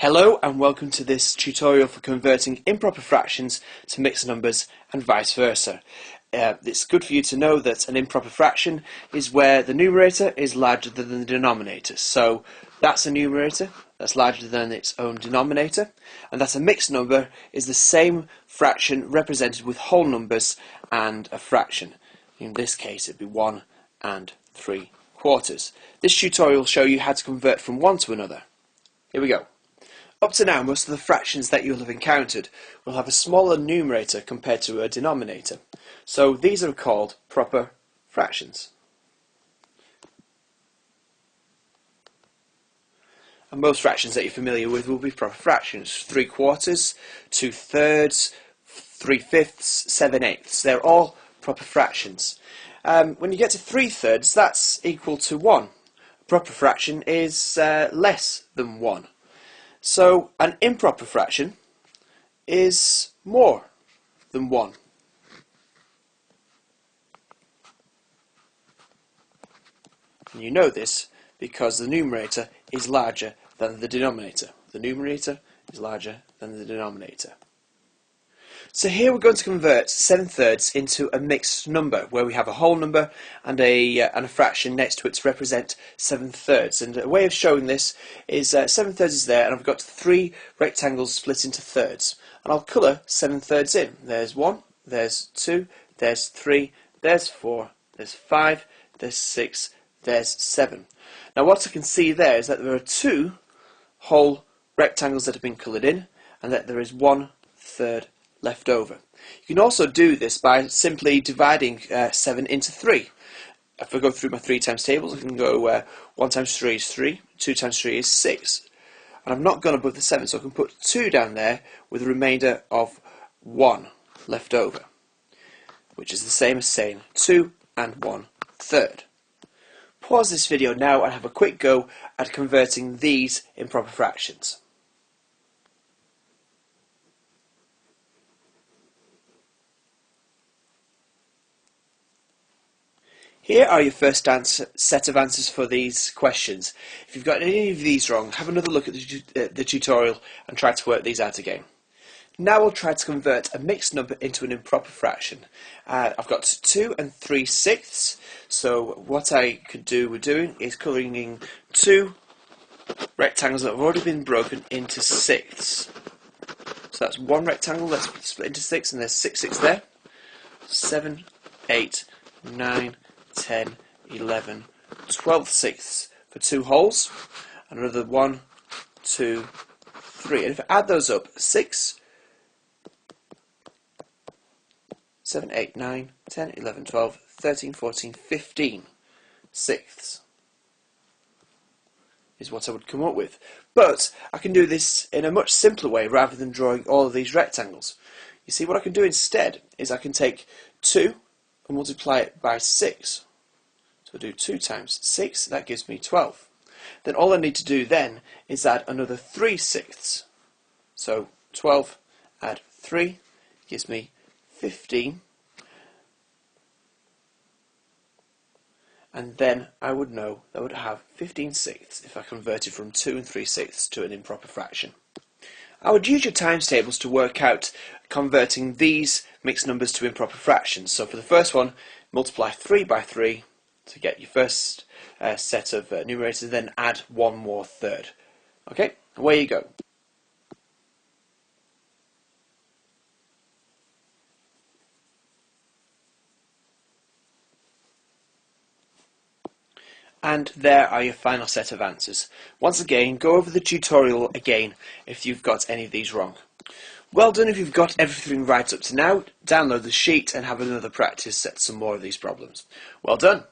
Hello and welcome to this tutorial for converting improper fractions to mixed numbers and vice versa. It's good for you to know that an improper fraction is where the numerator is larger than the denominator. So that's a numerator that's larger than its own denominator, and that a mixed number is the same fraction represented with whole numbers and a fraction. In this case it'd be 1 and 3/4. This tutorial will show you how to convert from one to another. Here we go. Up to now, most of the fractions that you'll have encountered will have a smaller numerator compared to a denominator. So these are called proper fractions. And most fractions that you're familiar with will be proper fractions. 3/4, 2/3, 3/5, 7/8. They're all proper fractions. When you get to 3/3, that's equal to 1. A proper fraction is less than 1. So an improper fraction is more than 1. And you know this because the numerator is larger than the denominator. The numerator is larger than the denominator. So here we're going to convert 7/3 into a mixed number where we have a whole number and a fraction next to it to represent 7/3. And a way of showing this is 7/3 is there, and I've got 3 rectangles split into thirds. And I'll colour 7/3 in. There's 1, there's 2, there's 3, there's 4, there's 5, there's 6, there's 7. Now what I can see there is that there are 2 whole rectangles that have been coloured in, and that there is 1/3 left over. You can also do this by simply dividing 7 into 3. If I go through my 3 times tables, I can go 1 times 3 is 3, 2 times 3 is 6. And I've not gone above the 7, so I can put 2 down there with a remainder of 1 left over, which is the same as saying 2 and 1/3. Pause this video now and have a quick go at converting these improper fractions. Here are your first set of answers for these questions. If you've got any of these wrong, have another look at the tutorial and try to work these out again. Now we'll try to convert a mixed number into an improper fraction. I've got 2 and 3/6, so what I could do with doing is colouring in 2 rectangles that have already been broken into sixths. So that's 1 rectangle that's split into 6, and there's 6/6 there. 7, 8, 9, 10, 11, 12 sixths for 2 holes, and another 1, 2, 3. And if I add those up, 6, 7, 8, 9, 10, 11, 12, 13, 14, 15 sixths is what I would come up with. But I can do this in a much simpler way rather than drawing all of these rectangles. You see, what I can do instead is I can take 2 and multiply it by 6. So I'll do 2 times 6, that gives me 12. Then all I need to do then is add another 3/6. So 12 add 3 gives me 15. And then I would know that I would have 15 sixths if I converted from 2 and 3/6 to an improper fraction. I would use your times tables to work out converting these mixed numbers to improper fractions. So for the first one, multiply 3 by 3 to get your first set of numerators, then add 1 more third. Okay, away you go. And there are your final set of answers. Once again, go over the tutorial again if you've got any of these wrong. Well done if you've got everything right up to now. Download the sheet and have another practice at some more of these problems. Well done.